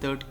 3rd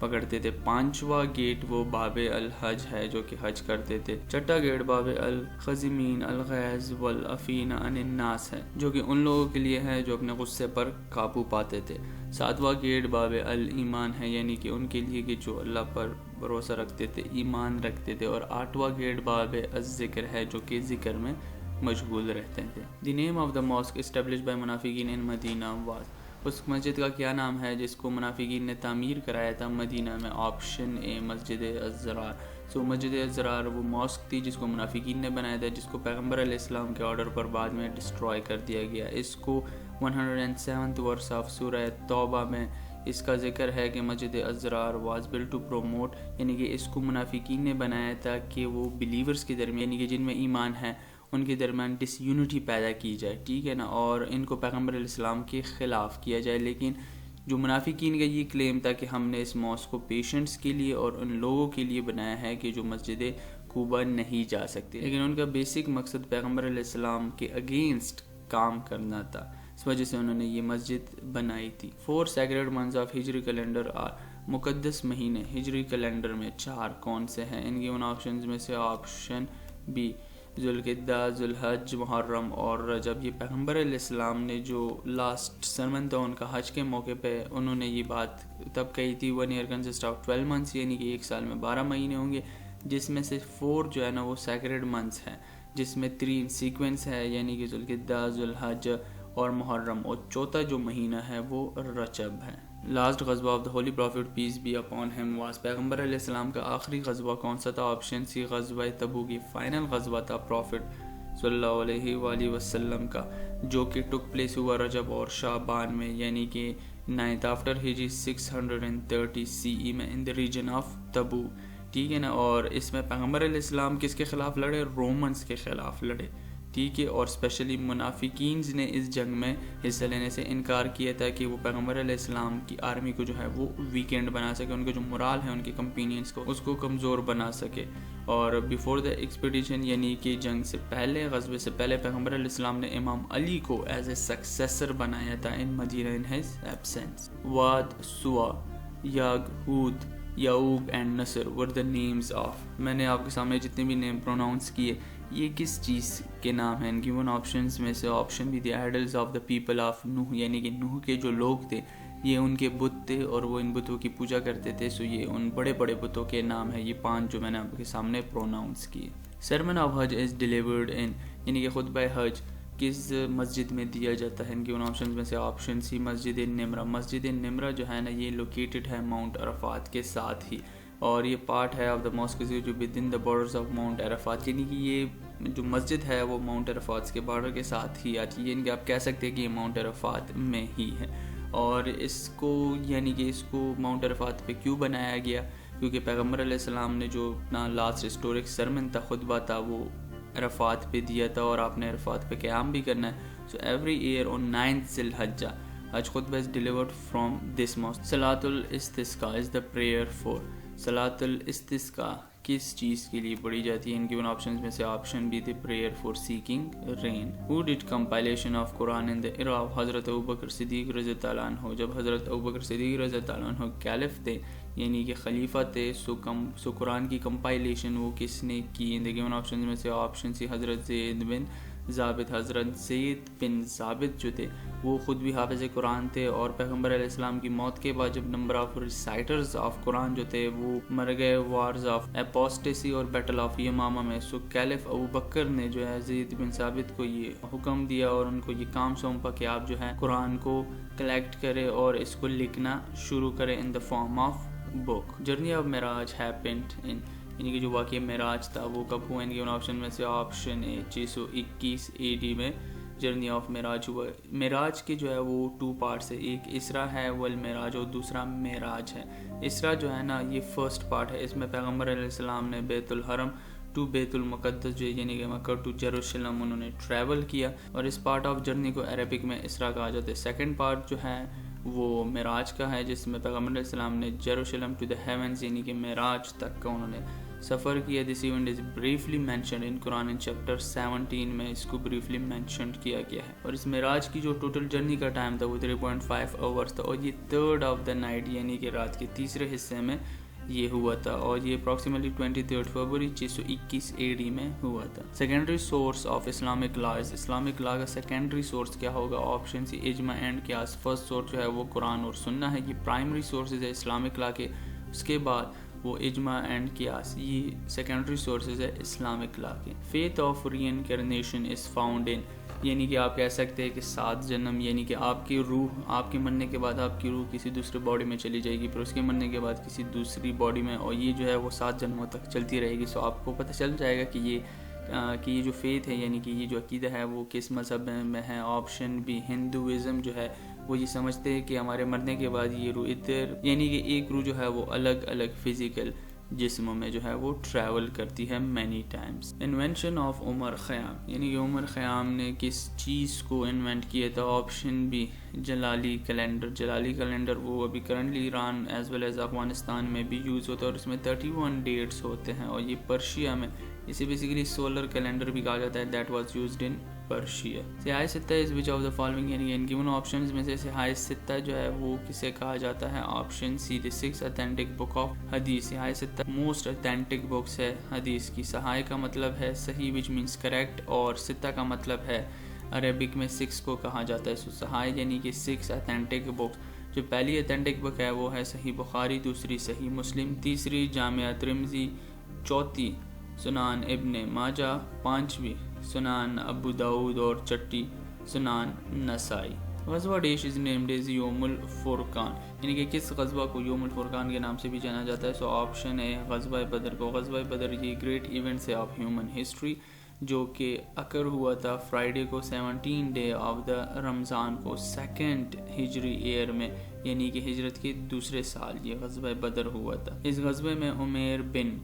پکڑتے تھے. 5واں get وہ باب الحج ہے جو کہ حج کرتے تھے. 6واں گیٹ باب الخزمین الغیظ والعفین عن الناس ہے جو کہ ان لوگوں کے لیے ہے جو اپنے غصے پر قابو پاتے تھے. 7واں گیٹ باب الایمان ہے یعنی کہ ان کے لیے کہ جو اللہ پر بھروسہ رکھتے تھے, ایمان رکھتے تھے. اور 8واں گیٹ باب الذکر ہے جو کہ ذکر میں مشغول رہتے تھے. The name of the mosque established by منافقین ان مدینہ واز, اس مسجد کا کیا نام ہے جس کو منافقین نے تعمیر کرایا تھا مدینہ میں؟ آپشن اے مسجد الزرار. مسجد الزرار وہ ماسک تھی جس کو منافقین نے بنایا تھا, جس کو پیغمبر علیہ السلام کے آرڈر پر بعد میں ڈسٹروائے کر دیا گیا. اس کو 107 ورس آف سورہ توبہ میں اس کا ذکر ہے کہ مسجد الزرار واز بلٹ ٹو پروموٹ, یعنی کہ اس کو منافقین نے بنایا تھا کہ وہ بلیورز کے درمیان یعنی کہ جن میں ایمان ہے ان کے درمیان ڈس یونٹی پیدا کی جائے, ٹھیک ہے نا, اور ان کو پیغمبر علیہ السلام کے خلاف کیا جائے. لیکن جو منافقین کا یہ کلیم تھا کہ ہم نے اس ماسک کو پیشنٹس کے لیے اور ان لوگوں کے لیے بنایا ہے کہ جو مسجد قباء نہیں جا سکتے, لیکن ان کا بیسک مقصد پیغمبر علیہ السلام کے اگینسٹ کام کرنا تھا, اس وجہ سے انہوں نے یہ مسجد بنائی تھی. 4 سیکریڈ منتھس آف ہجری کیلنڈر آر, مقدس مہینے ہجری کیلنڈر میں 4 کون سے ہیں؟ ان گیون آپشنز میں سے آپشن بی ذوالقعدہ, ذوالحج, محرم اور رجب. یہ پیغمبر علیہ السلام نے جو لاسٹ سرمن تھا ان کا حج کے موقع پہ انہوں نے یہ بات تب کہی تھی 1 year consists of 12 months, یعنی کہ 1 سال میں 12 مہینے ہوں گے, جس میں سے 4 جو ہے نا وہ سیکریڈ منتھس ہیں, جس میں 3 سیکوینس ہے یعنی کہ ذوالقعدہ, ذوالحج اور محرم, اور چوتھا جو مہینہ ہے وہ رجب ہے. Last ghazwa of the holy prophet peace be upon him was, پیغمبر علیہ السلام کا آخری غزوہ کون سا تھا؟ آپشن سی غزوہ تبوک, کی فائنل غزوہ تھا پروفٹ صلی اللہ علیہ وآلہ وسلم کا, جو کہ ٹک پلیس ہوا رجب اور شعبان میں, یعنی کہ 9th آفٹر ہجری 630 CE میں ان دا ریجن آف تبوک, ٹھیک ہے نا. اور اس میں پیغمبر علیہ السلام کس کے خلاف لڑے؟ رومنس کے خلاف لڑے, ٹھیک ہے. اور اسپیشلی منافقین نے اس جنگ میں حصہ لینے سے انکار کیا تھا کہ وہ پیغمبر علیہ السلام کی آرمی کو جو ہے وہ ویکینڈ بنا سکے, ان کا جو مرال ہے ان کے کمپینینز کو اس کو کمزور بنا سکے. اور بیفور دا ایکسپیڈیشن یعنی کہ جنگ سے پہلے, غزوے سے پہلے, پیغمبر علیہ السلام نے امام علی کو ایز اے سکسیسر بنایا تھا ان مدینہ in his absence. Wadd, Suwa, یاگ, ہود, Yauq and Nasr were the names of, میں نے آپ کے سامنے جتنے بھی نیم پروناؤنس کیے یہ کس چیز کے نام ہیں؟ گیون آپشنز میں سے آپشن بھی the idols of the people of Nuh, یعنی کہ نوح کے جو لوگ تھے یہ ان کے بت تھے اور وہ ان بتوں کی پوجا کرتے تھے, سو یہ ان بڑے بڑے بتوں کے نام ہیں, یہ 5 جو میں نے آپ کے سامنے پروناؤنس کیے. Sermon of Hajj is delivered in, یعنی کہ خطبہ حج کس مسجد میں دیا جاتا ہے؟ ان گیون آپشنز میں سے آپشن سی مسجد نمرہ, مسجد نمرہ جو ہے نا یہ لوکیٹڈ ہے ماؤنٹ عرفات کے ساتھ ہی, اور یہ پارٹ ہے آف دا ماسک جو with in the borders of Mount Arafat, یعنی کہ یہ جو مسجد ہے وہ ماؤنٹ عرفات کے بارڈر کے ساتھ ہی آتی ہے, یعنی کہ آپ کہہ سکتے ہیں کہ یہ ماؤنٹ عرفات میں ہی ہے. اور اس کو یعنی کہ اس کو ماؤنٹ عرفات پہ کیوں بنایا گیا؟ کیونکہ پیغمبر علیہ السلام نے جو اپنا لاسٹ ہسٹورک سرمن تھا, خطبہ تھا, وہ عرفات پہ دیا تھا, اور آپ نے عرفات پہ قیام بھی کرنا ہے. سو ایوری ایئر آن 9th ذی Hijjah Hajj khutbah is delivered from this mosque. Salat al-Istisqa is the prayer four, صلاۃ الاستسقاء کس چیز کے لیے پڑھی جاتی ہے؟ ان گیون آپشنز میں سے option B the prayer for seeking rain. Who did compilation of Quran in the era of Hazrat Abu Bakr صدیق رضی اللہ عنہ, جب حضرت ابوبکر صدیق رضی اللہ عنہ کیلف تھے یعنی کہ خلیفہ تھے, سو قرآن کی کمپائلیشن وہ کس نے کی؟ ان دا گیون آپشنز میں سے آپشن سی حضرت زید بن ثابت, حضرت زید بن ثابت جو تھے وہ خود بھی حافظ قرآن تھے, اور پیغمبر علیہ السلام کی موت کے بعد جب نمبر آف ریسائٹرز آف قرآن جو تھے وہ مر گئے وارز آف اپوسٹیسی اور بیٹل آف یمامہ میں, سو کیلف ابو بکر نے جو ہے زید بن ثابت کو یہ حکم دیا اور ان کو یہ کام سونپا کہ آپ جو ہے قرآن کو کلیکٹ کرے اور اس کو لکھنا شروع کرے in the form of book. Journey of Miraj happened in, یعنی کہ جو واقعہ معراج تھا وہ کب ہوا؟ ان کے آپشن میں سے آپشن اے 621 AD میں جرنی آف معراج ہوا. معراج کے جو ہے وہ 2 پارٹس ہے, ایک اسرا ہے والمعراج اور دوسرا معراج ہے. اسرا جو ہے نا یہ فرسٹ پارٹ ہے, اس میں پیغمبر علیہ السلام نے بیت الحرم ٹو بیت المقدس جو یعنی کہ مکہ ٹو جیروسلم انہوں نے ٹریول کیا, اور اس پارٹ آف جرنی کو عربک میں اسرا کہا جاتا ہے. سیکنڈ پارٹ جو ہے وہ معراج کا ہے, جس میں پیغمبر علیہ السلام نے جیروسلم ٹو دا ہیونز یعنی کہ معراج تک کا انہوں نے سفر کیا. This event is briefly mentioned in Quran in chapter 17 میں اس کو بریفلی مینشنڈ کیا گیا ہے. اور اس معراج کی جو ٹوٹل جرنی کا ٹائم تھا وہ 3.5 آورس تھا, اور یہ تھرڈ آف دا نائٹ یعنی کہ رات کے تیسرے حصے میں یہ ہوا تھا, اور یہ اپروکسیمیٹلی 23 فروری 621 AD میں ہوا تھا. Secondary source of Islamic law. Islamic law کا سیکنڈری سورس کیا ہوگا؟ آپشن سی اجماع اینڈ قیاس. فرسٹ سورس جو ہے وہ قرآن اور سنہ ہے, یہ پرائمری سورسز ہے اسلامک لا کے. اس کے بعد وہ اجماع اینڈ قیاس, یہ سیکنڈری سورسز ہے اسلامک لا کے. Faith of reincarnation is found in, یعنی کہ آپ کہہ سکتے ہیں کہ 7 جنم, یعنی کہ آپ کی روح, آپ کے مرنے کے بعد آپ کی روح کسی دوسرے باڈی میں چلی جائے گی, پھر اس کے مرنے کے بعد کسی دوسری باڈی میں, اور یہ جو ہے وہ 7 جنموں تک چلتی رہے گی. سو آپ کو پتہ چل جائے گا کہ یہ جو فیتھ ہے یعنی کہ یہ جو عقیدہ ہے وہ کس مذہب میں ہے. آپشن بی ہندوازم جو ہے وہ یہ سمجھتے ہیں کہ ہمارے مرنے کے بعد یہ روح ادھر, یعنی کہ ایک روح جو ہے وہ الگ الگ فزیکل جسموں میں جو ہے وہ ٹریول کرتی ہے مینی ٹائمز. انوینشن آف عمر خیام, یعنی کہ عمر خیام نے کس چیز کو انوینٹ کیا تھا؟ Option B Jalali calendar. Jalali calendar وہ ابھی currently Iran as well as Afghanistan میں بھی یوز ہوتا ہے, اور اس میں 31 ڈیٹس ہوتے ہیں, اور یہ پرشیا میں اسے بیسیکلی سولر کیلنڈر بھی کہا جاتا ہے. That was used in Persia. سیاہ ستہ از وچ آف دا فالوئنگ, یعنی ان گیون آپشنز میں سے سیاہ ستہ جو ہے وہ کسے کہا جاتا ہے؟ Option C the 6 authentic book of Hadith. Sihah Satta most authentic books ہے حدیث کی. سہائے کا مطلب ہے صحیح وچ مینس کریکٹ, اور ستہ کا مطلب ہے عربک میں 6 کو کہا جاتا ہے. سو سہائے یعنی کہ 6 اتھینٹک بکس. جو پہلی اتھینٹک بک ہے وہ ہے صحیح بخاری, دوسری صحیح مسلم, تیسری جامعہ ترمذی, چوتھی سنان ابن ماجہ, پانچویں سنان ابو داؤد, اور چھٹی سنان نسائی. غزوہ ڈیش از نیمڈ از یوم الفرقان, یعنی کہ کس غزوہ کو یوم الفرقان کے نام سے بھی جانا جاتا ہے؟ سو آپشن ہے غزوہ بدر کو. غزوہ بدر یہ گریٹ ایونٹس ہے آف ہیومن ہسٹری جو کہ اکر ہوا تھا فرائیڈے کو 17 ڈے آف دا رمضان کو 2nd ہجری ایئر میں, یعنی کہ ہجرت کے دوسرے سال یہ غزوہ بدر ہوا تھا. اس غزوے میں عمیر بن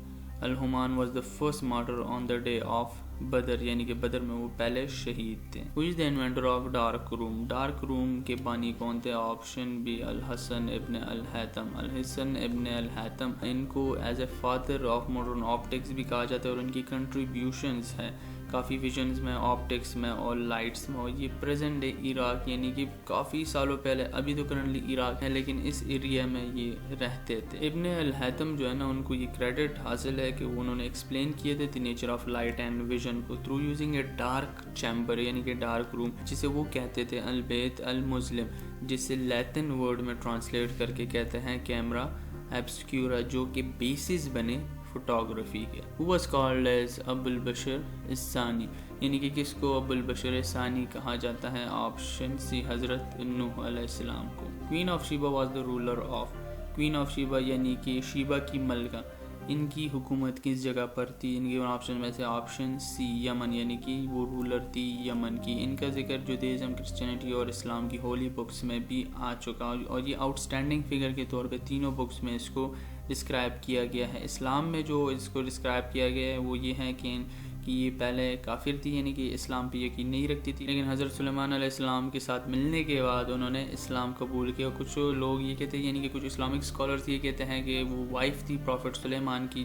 الحمان was the first martyr on the day of بدر, یعنی کہ بدر میں وہ پہلے شہید تھے. Who is the inventor of dark room? Dark room کے بانی کون تھے؟ آپشن بی الحسن ابن الحیتم. الحسن ابن الحیتم, ان کو as a father of modern optics بھی کہا جاتا ہے, اور ان کی کنٹریبیوشنز ہیں کافی ویژنز میں, آپٹکس میں اور لائٹس میں. اور یہ پریزنٹ ڈے عراق, یعنی کہ کافی سالوں پہلے, ابھی تو کرنٹلی عراق ہے لیکن اس ایریا میں یہ رہتے تھے. ابن الحیتم جو ہے نا, ان کو یہ کریڈٹ حاصل ہے کہ انہوں نے ایکسپلین کیے تھے the nature of light and vision کو through using a dark chamber, یعنی کہ ڈارک روم, جسے وہ کہتے تھے البیت المظلم, جسے لیٹن ورڈ میں ٹرانسلیٹ کر کے کہتے ہیں کیمرا ایبسکیورا, جو کہ بیسز بنے فوٹوگرافی کے. Who was called as ابو البشر الثانی, یعنی کہ کس کو ابو البشر الثانی کہا جاتا ہے؟ آپشن سی حضرت نوح علیہ السلام کو. Queen of Sheba was the ruler of. Queen of Sheba یعنی کہ شیبا کی ملکہ, ان کی حکومت کس جگہ پر تھی؟ ان کے آپشن میں سے آپشن سی یمن, یعنی کہ وہ رولر تھی یمن کی. ان کا ذکر جودیزم, کرسچینٹی اور اسلام کی ہولی بکس میں بھی آ چکا, اور یہ آؤٹ اسٹینڈنگ فگر کے طور پہ تینوں بکس میں اس کو ڈسکرائب کیا گیا ہے. اسلام میں جو اس کو ڈسکرائب کیا گیا ہے وہ یہ ہے کہ یہ پہلے کافر تھی, یعنی کہ اسلام پہ یقین نہیں رکھتی تھی, لیکن حضرت سلیمان علیہ السلام کے ساتھ ملنے کے بعد انہوں نے اسلام قبول کیا. کچھ لوگ یہ کہتے ہیں, یعنی کہ کچھ اسلامک اسکالرس یہ کہتے ہیں کہ وہ وائف تھی پروفٹ سلیمان کی,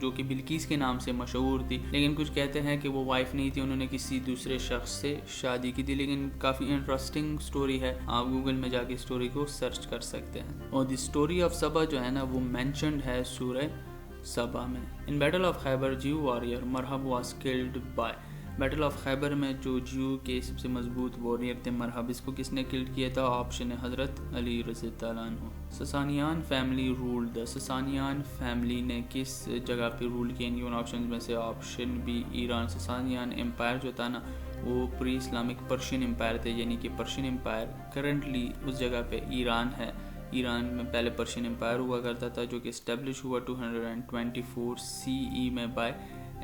جو کہ بلقیس کے نام سے مشہور تھی, لیکن کچھ کہتے ہیں کہ وہ وائف نہیں تھی, انہوں نے کسی دوسرے شخص سے شادی کی تھی. لیکن کافی انٹرسٹنگ سٹوری ہے, آپ گوگل میں جا کے سٹوری کو سرچ کر سکتے ہیں. اور دی سٹوری آف سبا جو ہے نا وہ مینشنڈ ہے سورہ سبا میں. In battle of Khaybar Jew warrior Marhab was killed by. Battle of Khaybar میں جو جیو کے سب سے مضبوط واریر تھے مرحب, اس کو کس نے کلڈ کیا تھا؟ آپشن ہے حضرت علی رضی اللہ عنہ. سسانیان فیملی رولڈ دا. سسانیان فیملی نے کس جگہ پہ رول کیا؟ ان آپشن میں سے آپشن بی ایران. سسانیان امپائر جو تھا نا وہ پری اسلامک پرشین امپائر تھے, یعنی کہ پرشین امپائر کرنٹلی اس جگہ پہ ایران ہے. ایران میں پہلے پرشین امپائر ہوا کرتا تھا جو کہ اسٹیبلش ہوا 224 CE میں بائی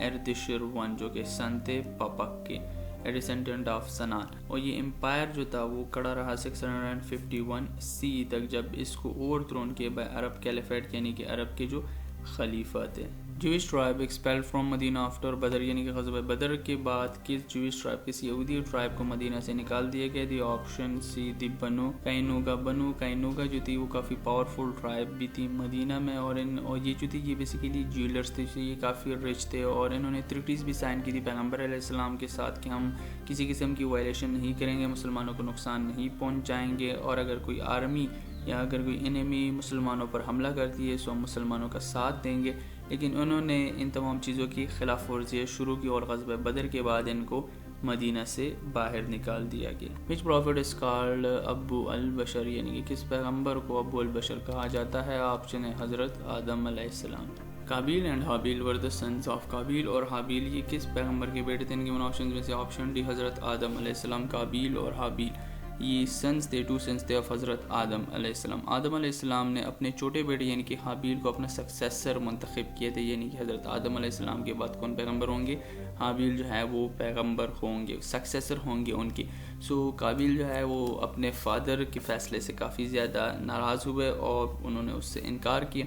اردشیر ون, جو کہ سن تھے پاپک کے, ڈسینڈنٹ آف سنان. اور یہ امپائر جو تھا وہ کڑا رہا 651 CE تک, جب اس کو اوور تھرون کیا بائی عرب کیلیفیٹ, یعنی کہ عرب کے جو خلیفہ تھے. Jewish tribe expelled from Medina after Badr, یعنی کہ غزوہ بدر کے بعد کس Jewish tribe کس یہودی ٹرائب کو مدینہ سے نکال دیا گیا؟ دی آپشن سی دی بنو کینوگا جو تھی وہ کافی پاورفل ٹرائب بھی تھی مدینہ میں، اور یہ جو تھی یہ بیسیکلی جیولرس تھے، یہ کافی رچ تھے، اور انہوں نے ٹریٹیز بھی سائن کی تھی پیغمبر علیہ السلام کے ساتھ کہ ہم کسی قسم کی وائلیشن نہیں کریں گے، مسلمانوں کو نقصان نہیں پہنچائیں گے، اور اگر کوئی آرمی یا اگر کوئی انیمی مسلمانوں پر حملہ کرتی ہے تو ہم مسلمانوں کا ساتھ دیں گے۔ لیکن انہوں نے ان تمام چیزوں کی خلاف ورزی شروع کی، اور غزوہ بدر کے بعد ان کو مدینہ سے باہر نکال دیا گیا۔ Which prophet is called ابو البشر، یعنی کہ کس پیغمبر کو ابو البشر کہا جاتا ہے؟ آپشن ہے حضرت آدم علیہ السلام۔ Qabil and Habil were the sons of Qabil اور حابیل یہ کس پیغمبر کے بیٹے تھے؟ ان کے ان آپشن میں سے آپشن ڈی حضرت آدم علیہ السلام۔ قابیل اور حابیل یہ سنس تھے، 2 سنس تھے آف حضرت آدم علیہ السلام۔ آدم علیہ السلام نے اپنے چھوٹے بیٹے یعنی کہ حابیل کو اپنا سکسیسر منتخب کیے تھے، یعنی کہ حضرت آدم علیہ السلام کے بعد کون پیغمبر ہوں گے؟ حابیل جو ہے وہ پیغمبر ہوں گے، سکسیسر ہوں گے ان کی۔ قابیل جو ہے وہ اپنے فادر کے فیصلے سے کافی زیادہ ناراض ہوئے اور انہوں نے اس سے انکار کیا۔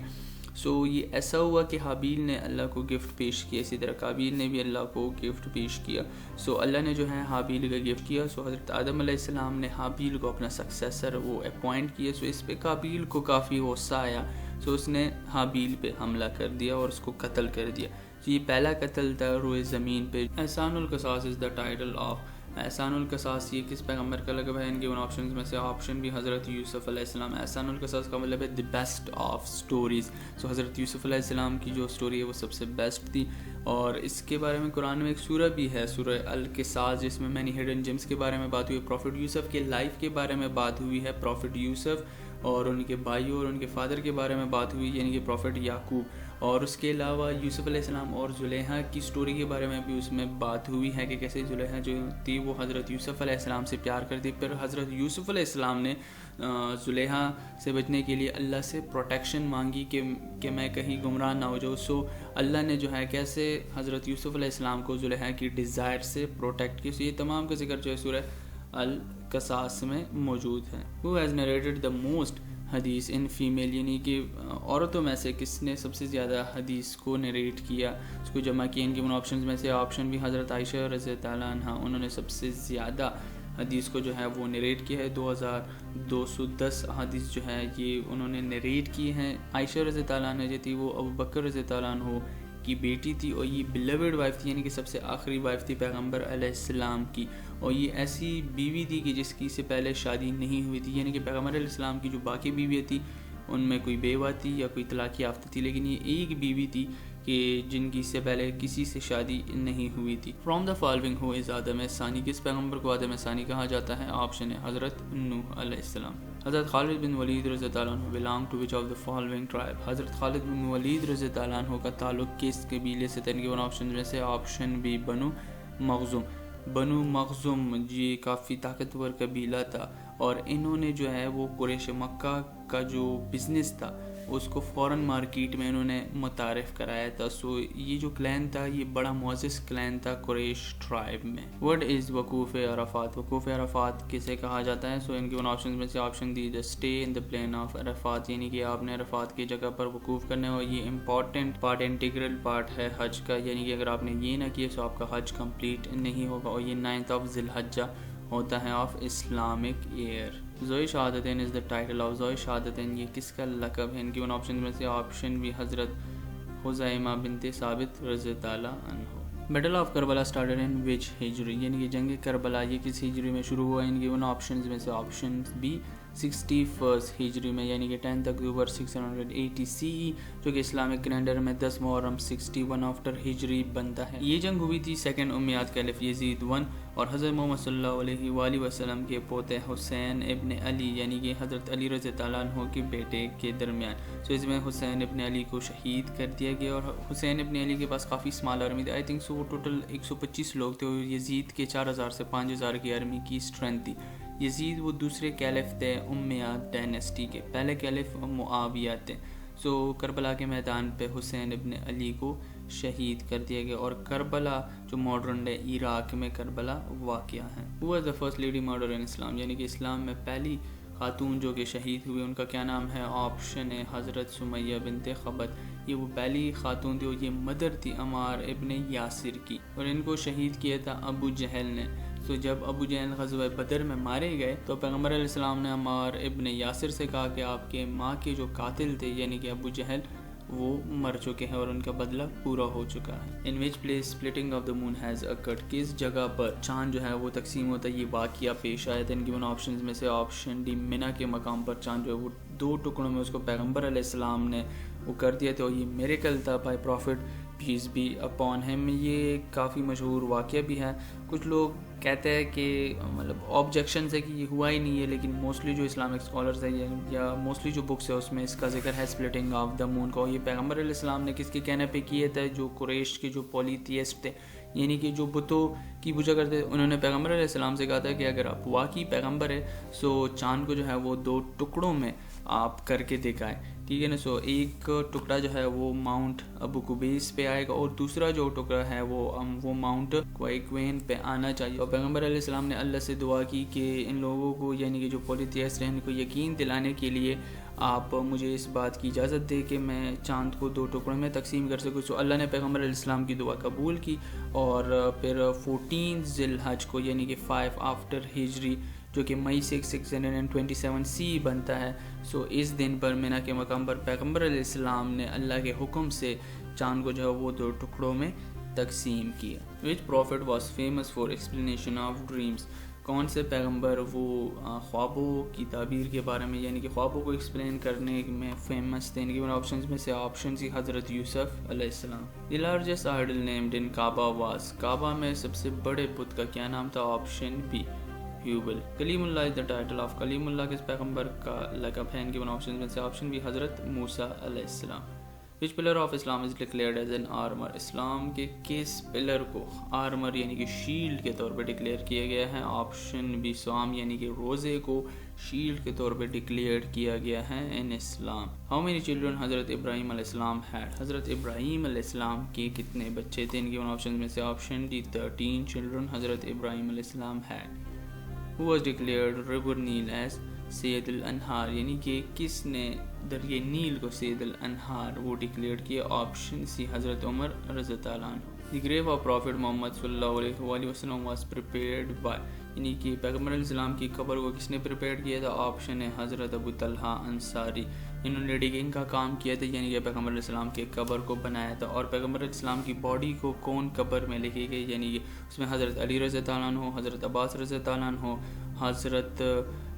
یہ ایسا ہوا کہ حابیل نے اللہ کو گفٹ پیش کیا، اسی طرح قابیل نے بھی اللہ کو گفٹ پیش کیا۔ اللہ نے جو ہے حابیل کا گفٹ کیا، حضرت آدم علیہ السلام نے حابیل کو اپنا سکسیسر وہ اپوائنٹ کیا۔ اس پہ قابیل کو کافی غصہ آیا، اس نے حابیل پہ حملہ کر دیا اور اس کو قتل کر دیا۔ یہ پہلا قتل تھا روئے زمین پہ۔ احسان القصاص از دا ٹائٹل آف، احسان القصاص یہ کس پیغمبر کا لقب ہے؟ ان کے ان آپشنز میں سے آپشن بھی حضرت یوسف علیہ السلام۔ احسان القصاص کا مطلب ہے دی بیسٹ آف سٹوریز، حضرت یوسف علیہ السلام کی جو سٹوری ہے وہ سب سے بیسٹ تھی، اور اس کے بارے میں قرآن میں ایک سورہ بھی ہے، سورہ القصاص، جس میں مینی ہڈن جیمز کے بارے میں بات ہوئی ہے، پروفٹ یوسف کے لائف کے بارے میں بات ہوئی ہے، پروفٹ یوسف اور ان کے بھائیوں اور ان کے فادر کے بارے میں بات ہوئی، یعنی کہ پروفٹ یعقوب، اور اس کے علاوہ یوسف علیہ السلام اور زلیخا کی سٹوری کے بارے میں بھی اس میں بات ہوئی ہے کہ کیسے زلیخا جو تھی وہ حضرت یوسف علیہ السلام سے پیار کرتی، پھر حضرت یوسف علیہ السلام نے زلیخا سے بچنے کے لیے اللہ سے پروٹیکشن مانگی کہ میں کہیں گمراہ نہ ہو جاؤں۔ اللہ نے جو ہے کیسے حضرت یوسف علیہ السلام کو زلیخا کی ڈیزائر سے پروٹیکٹ کی۔ یہ تمام کا ذکر جو ہے سورہ القصاص میں موجود ہے۔ Who has narrated the most حدیث ان فیمیل، یعنی کہ عورتوں میں سے کس نے سب سے زیادہ حدیث کو نریٹ کیا، اس کو جمع کیا؟ ان کے ان آپشنز میں سے آپشن بھی حضرت عائشہ رضی اللہ عنہا، انہوں نے سب سے زیادہ حدیث کو جو ہے وہ نریٹ کیا ہے، 2210 حدیث جو ہے یہ انہوں نے نریٹ کی ہیں۔ عائشہ رضی اللہ عنہ جو تھی وہ ابو بکر رضی اللہ عنہ کی بیٹی تھی، اور یہ بیلوڈ وائف تھی، یعنی کہ سب سے آخری وائف تھی پیغمبر علیہ السلام کی، اور یہ ایسی بیوی تھی کہ جس کی سے پہلے شادی نہیں ہوئی تھی، یعنی کہ پیغمبر علیہ السلام کی جو باقی بیویاں تھی ان میں کوئی بیوہ تھی یا کوئی طلاق یافتہ تھی، لیکن یہ ایک بیوی تھی کہ جن کی سے پہلے کسی سے شادی نہیں ہوئی تھی۔ فرام دا فالوئنگ ہو از آدم ثانی، کس پیغمبر کو آدم ثانی کہا جاتا ہے؟ آپشن ہے حضرت نوح علیہ السلام۔ حضرت خالد بن ولید رضی اللہ عنہ belong to which of the following tribe، حضرت خالد بن ولید رضی اللہ عنہ کا تعلق کس قبیلے سے تھا؟ ان کے ان آپشن میں سے آپشن بی بنو مخزوم۔ بنو مخزوم یہ کافی طاقتور قبیلہ تھا، اور انہوں نے جو ہے وہ قریش مکہ کا جو بزنس تھا اس کو فورن مارکیٹ میں انہوں نے متعارف کرایا تھا۔ یہ جو کلین تھا یہ بڑا معزز کلین تھا قریش ٹرائب میں۔ ورڈ از وقوف عرفات، وقوف عرفات کسے کہا جاتا ہے؟ ان کے ان آپشن میں سے option the stay in the plain of Arafat, یعنی کہ آپ نے عرفات کی جگہ پر وقوف کرنا ہے، اور یہ امپورٹنٹ پارٹ، انٹیگرل پارٹ ہے حج کا، یعنی کہ اگر آپ نے یہ نہ کیا تو آپ کا حج کمپلیٹ نہیں ہوگا، اور یہ 9th of ذی الحجہ ہوتا ہے آف اسلامک ایئر۔ ذوی شہادتین از دا ٹائٹل آف، ذوی شہادتین یہ کس کا لقب ہے؟ ان کے ان آپشن میں سے آپشن بھی حضرت خزیمہ بنت ثابت رضی اللہ عنہ۔ Battle of Karbala started in which ہجری، یعنی کہ جنگ کربلا یہ کس ہجری میں شروع ہوا؟ ان کے ان آپشنز میں سے آپشن بی 61 ہجری میں، یعنی کہ 10 اکتوبر 680 CE، جو کہ اسلامک کیلنڈر میں 10 محرم 61 آفٹر ہجری بنتا ہے۔ یہ جنگ ہوئی تھی سیکنڈ امیاد کیلف یزید 1 اور حضرت محمد صلی اللہ علیہ وآلہ وسلم کے پوتے حسین ابن علی، یعنی کہ حضرت علی رضی اللہ عنہ کے بیٹے کے درمیان۔ اس میں حسین ابن علی کو شہید کر دیا گیا، اور حسین ابن علی کے پاس کافی اسمال آرمی تھی، آئی تھنک وہ ٹوٹل 125 لوگ تھے، اور یزید کے 4000 سے 5000 کی آرمی کی اسٹرینتھ تھی۔ یزید وہ دوسرے کیلف تھے امیاد ڈائنیسٹی کے، پہلے کیلف معاویہ تھے۔ کربلا کے میدان پہ حسین ابن علی کو شہید کر دیا گیا، اور کربلا جو ماڈرن ڈے عراق میں کربلا واقع ہے۔ وہ از دا فرسٹ لیڈی مرڈر ان اسلام، یعنی کہ اسلام میں پہلی خاتون جو کہ شہید ہوئی ان کا کیا نام ہے؟ آپشن ہے حضرت سمیہ بنت خبت۔ یہ وہ پہلی خاتون تھی اور یہ مدر تھی عمار ابن یاسر کی، اور ان کو شہید کیا تھا ابو جہل نے۔ تو جب ابو جہل غزوہ بدر میں مارے گئے تو پیغمبر علیہ السلام نے عمار ابن یاسر سے کہا کہ آپ کے ماں کے جو قاتل تھے یعنی کہ ابو جہل وہ مر چکے ہیں اور ان کا بدلہ پورا ہو چکا ہے۔ In which place splitting of the moon has occurred, کس جگہ پر چاند جو ہے وہ تقسیم ہوتا ہے، یہ واقعہ پیش آیا تھا۔ ان گیون آپشنز میں سے آپشن ڈی منی کے مقام پر چاند جو ہے وہ 2 ٹکڑوں میں اس کو پیغمبر علیہ السلام نے وہ کر دیا تھا، اور یہ میریکل تھا by prophet peace be upon him. یہ کافی مشہور واقعہ بھی ہے۔ کچھ لوگ کہتے ہیں کہ مطلب آبجیکشن ہے کہ یہ ہوا ہی نہیں ہے، لیکن موسٹلی جو اسلامک اسکالرز ہیں یا موسٹلی جو بکس ہے اس میں اس کا ذکر ہے سپلٹنگ آف دا مون کا۔ یہ پیغمبر علیہ السلام نے کس کے کہنے پہ کیے تھے؟ جو قریش کے جو پولیتھیسٹ تھے، یعنی کہ جو بتوں کی پوجا کرتے تھے، انہوں نے پیغمبر علیہ السلام سے کہا تھا کہ اگر آپ واقعی پیغمبر ہے سو چاند کو جو ہے وہ 2 ٹکڑوں میں آپ کر کے دکھائیں، ٹھیک ہے نا۔ سو ایک ٹکڑا جو ہے وہ ماؤنٹ ابو قبیس پہ آئے گا اور دوسرا جو ٹکڑا ہے وہ ماؤنٹ کوائکوین پہ آنا چاہیے۔ اور پیغمبر علیہ السلام نے اللہ سے دعا کی کہ ان لوگوں کو یعنی کہ جو پولیتھیسٹ ہیں ان کو یقین دلانے کے لیے آپ مجھے اس بات کی اجازت دے کہ میں چاند کو 2 ٹکڑوں میں تقسیم کر سکوں۔ سو اللہ نے پیغمبر علیہ السلام کی دعا قبول کی، اور پھر 14 ذی الحج کو یعنی کہ 5 آفٹر ہجری جو کہ مئی 627 سی بنتا ہے، سو اس دن پر مینا کے مقام پر پیغمبر علیہ السلام نے اللہ کے حکم سے چاند کو جو ہے وہ 2 ٹکڑوں میں تقسیم کیا۔ which prophet was famous for explanation of dreams، کون سے پیغمبر وہ خوابوں کی تعبیر کے بارے میں یعنی کہ خوابوں کو ایکسپلین کرنے میں فیمس تھے؟ ان کے آپشنز میں سے آپشن سی حضرت یوسف علیہ السلام۔ The largest idol named in Kaaba was, Kaaba میں سب سے بڑے بت کا کیا نام تھا؟ Option B Hubal. کلیم اللہ از دا ٹائٹل آف، کلیم اللہ کس پیغمبر کا لقب ہے؟ ان کے آپشنز میں سے آپشن بی حضرت موسیٰ علیہ السلام۔ which pillar of Islam is declared as an armor، اسلام کے کس پلر کو آرمر یعنی کہ شیلڈ کے طور پہ ڈکلیئر کیا گیا ہے؟ آپشن بی صوم یعنی کہ روزے کو شیلڈ کے طور پہ ڈکلیئر کیا گیا ہے ان اسلام۔ how many children حضرت ابراہیم علیہ السلام had، حضرت ابراہیم علیہ السلام کے کتنے بچے تھے؟ ان کے آپشن میں سے آپشن ڈی 13 children حضرت ابراہیم علیہ السلام had۔ who was declared river Nile as سید الانہار، یعنی کہ کس نے دریائے نیل کو سید الانہار وہ ڈکلیئر کیا؟ آپشن سی حضرت عمر رضی اللہ عنہ۔ دی گریو آف پروفٹ محمد صلی اللہ علیہ وآلہ وسلم واز پریپیئرڈ بائی، یعنی کہ پیغمبر علیہ السلام کی قبر کو کس نے پریپیئر کیا تھا؟ آپشن ہے حضرت ابو طلحہ انصاری، انہوں نے ڈگنگ کا کام کیا تھا یعنی کہ پیغمبر علیہ السلام کے قبر کو بنایا تھا۔ اور پیغمبر علیہ السلام کی باڈی کو کون قبر میں لے کے گئی؟ یعنی کہ اس میں حضرت علی رضی اللہ عنہ، حضرت عباس رضی اللہ عنہ، حضرت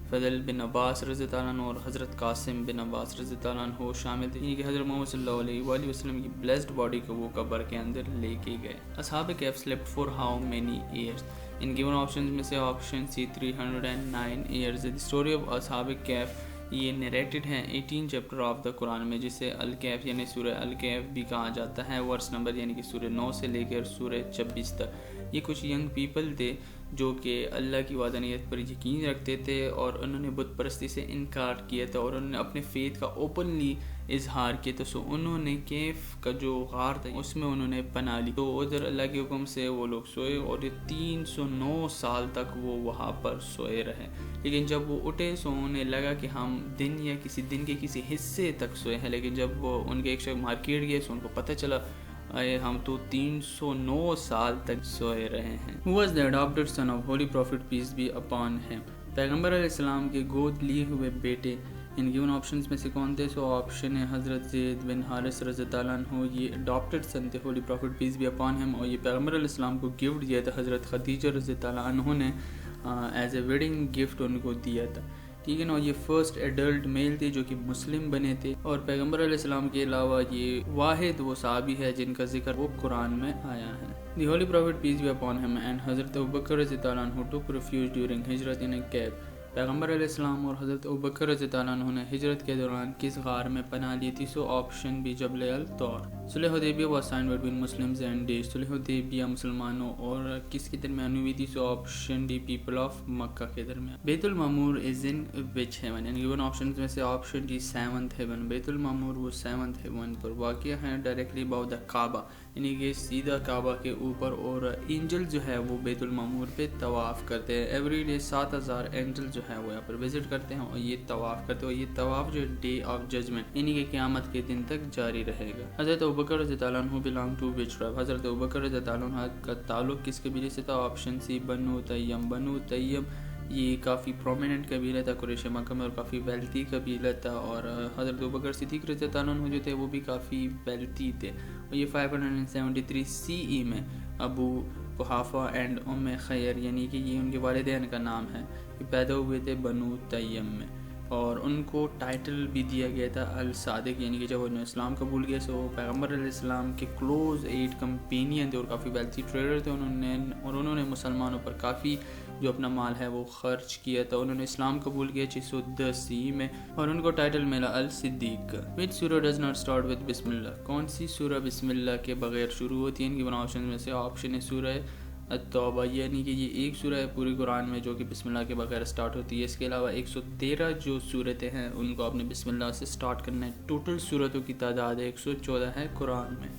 فضل بن عباس رضی اللہ عنہ اور حضرت قاسم بن عباس رضی اللہ عنہ شامل تھے، یعنی کہ حضرت محمد صلی اللہ علیہ وآلہ وسلم کی بلیسڈ باڈی کو وہ قبر کے اندر لے کے گئے۔ اصحاب کہف slept for how many years، ان گیون آپشنز میں سے option C 309 years. The story of Ashab Kahf یہ نریٹڈ ہیں 18 چیپٹر آف دا قرآن میں، جسے الکہف یعنی سورہ الکہف بھی کہا جاتا ہے، ورس نمبر یعنی کہ سورہ 9 سے لے کر سورہ 26 تک۔ یہ کچھ ینگ پیپل تھے جو کہ اللہ کی وحدانیت پر یقین رکھتے تھے اور انہوں نے بت پرستی سے انکار کیا تھا اور انہوں نے اپنے فیتھ کا اوپنلی اظہار کیا تھا۔ سو انہوں نے کیف کا جو غار تھا اس میں انہوں نے پناہ لی، تو ادھر اللہ کے حکم سے وہ لوگ سوئے اور یہ 309 سال تک وہ وہاں پر سوئے رہے۔ لیکن جب وہ اٹھے سو انہیں لگا کہ ہم دن یا کسی دن کے کسی حصے تک سوئے ہیں، لیکن جب وہ ان کے ایک شخص مارکیٹ گئے سو ان کو پتہ چلا ہم تو 309 سال تک سوئے رہے ہیں۔ Who was the adopted son of Holy Prophet peace be upon him، پیغمبر علیہ السلام کے گود لیے ہوئے بیٹے ان گیون آپشنز میں سے کون تھے؟ سو آپشن ہے حضرت زید بن حارث رضی اللہ عنہ، یہ اڈاپٹڈ سن تھے holy prophet peace be upon him, اور یہ پیغمبر علیہ السلام کو گفٹ دیا تھا، حضرت خدیجہ رضی اللہ عنہ نے ایز اے ویڈنگ گفٹ ان کو دیا تھا، ٹھیک ہے نا۔ یہ فرسٹ ایڈلٹ میل تھے جو کہ مسلم بنے تھے، اور پیغمبر علیہ السلام کے علاوہ یہ واحد وہ صحابی ہے جن کا ذکر وہ قرآن میں آیا ہے۔ The holy prophet peace be upon him and حضرت ابوبکر رضی اللہ عنہ ٹوک ریفیوج ڈیورنگ ہجرت ان اے کیو، پیغمبر علیہ السلام اور حضرت ابوبکر رضی اللہ عنہ نے ہجرت کے دوران کس غار میں پناہ لی تھی؟ سو آپشن بی جبل الطور۔ صلح حدیبیہ was signed between Muslims and dash, صلح حدیبیہ مسلمانوں اور کس کے درمیان ہوئی تھی؟ So option D people of Makkah کے درمیان۔ بیت المعمور از ان وچ ہیون، یعنی گیون آپشنز میں سے آپشن ڈی 7th ہیون، بیت المعمور وہ 7th ہیون پر واقع ہے ڈائریکٹلی اباؤٹ دا کعبہ، یعنی کہ سیدھا کعبہ کے اوپر، اور اینجل جو ہے وہ بیت المعمور پہ طواف کرتے ہیں ایوری ڈے. 7000 اینجل جو ہے وہ یہاں پر وزٹ کرتے ہیں اور یہ طواف کرتے ہیں، اور یہ طواف جو ڈے آف ججمنٹ یعنی کہ قیامت کے دن تک جاری رہے گا. حضرت ابوبکر رضی اللہ عنہ بلانگ ٹو وچ ٹرائب؟ حضرت ابوبکر رضی اللہ عنہ کا تعلق کس قبیلے سے تھا؟ آپشن سی بنو تیم. بنو تیم یہ کافی پرومیننٹ قبیلہ تھا قریش مکہ میں اور کافی ویلتھی قبیلہ تھا، اور حضرت ابوبکر صدیق رضی اللہ عنہ جو تھے وہ بھی کافی ویلتھی تھے. اور یہ 573 CE میں ابو قحافہ اینڈ ام خیر یعنی کہ یہ ان کے والدین کا نام ہے، یہ پیدا ہوئے تھے بنو تیم میں، اور ان کو ٹائٹل بھی دیا گیا تھا الصادق، یعنی کہ جب انہوں نے اسلام قبول کیا سو پیغمبر علیہ السلام کے کلوز 8 کمپینین تھے اور کافی ویلتھی ٹریڈر تھے. انہوں نے مسلمانوں پر کافی جو اپنا مال ہے وہ خرچ کیا تھا. انہوں نے اسلام قبول کیا 610 CE میں، اور ان کو ٹائٹل ملا الصدیق. وچ سورہ ڈز ناٹ اسٹارٹ وتھ بسم اللہ؟ کون سی سورہ بسم اللہ کے بغیر شروع ہوتی ہے؟ ان کے آپشن میں سے آپشن ہے سورہ التوبہ، یعنی کہ یہ ایک سورہ ہے پوری قرآن میں جو کہ بسم اللہ کے بغیر سٹارٹ ہوتی ہے. اس کے علاوہ 113 جو سورتیں ہیں ان کو آپ نے بسم اللہ سے سٹارٹ کرنا ہے. ٹوٹل سورتوں کی تعداد 114 ہے قرآن میں.